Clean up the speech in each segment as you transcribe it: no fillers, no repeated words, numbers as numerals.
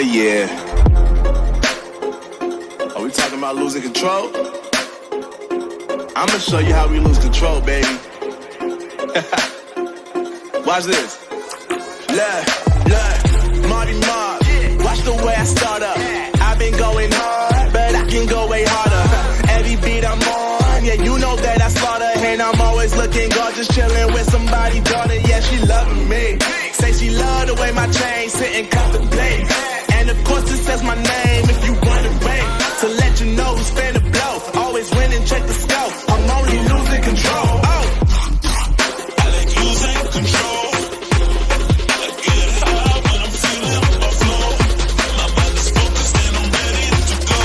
yeah. Are we talking about losing control? I'ma show you how we lose control, baby. Watch this. Look, Marty Marv. Watch the way I start up. I've been going hard, but I can go way harder. Every beat I'm on, yeah, you know that I slaughter. And I'm always looking gorgeous, chilling with somebody's daughter. Yeah, she loving me. Say she love the way my chain sit and contemplate. And of course it says my name if you wondering. To let you know who's finna blow. Always win and check the scope. I'm only losing control. Oh. I like losing control. I get high when I'm feeling my flow. My mind is focused and I'm ready to go.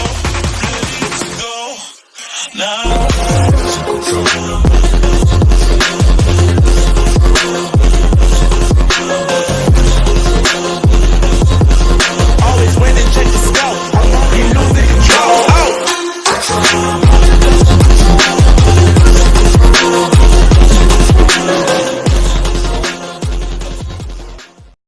Ready to go. Now I'm losing control.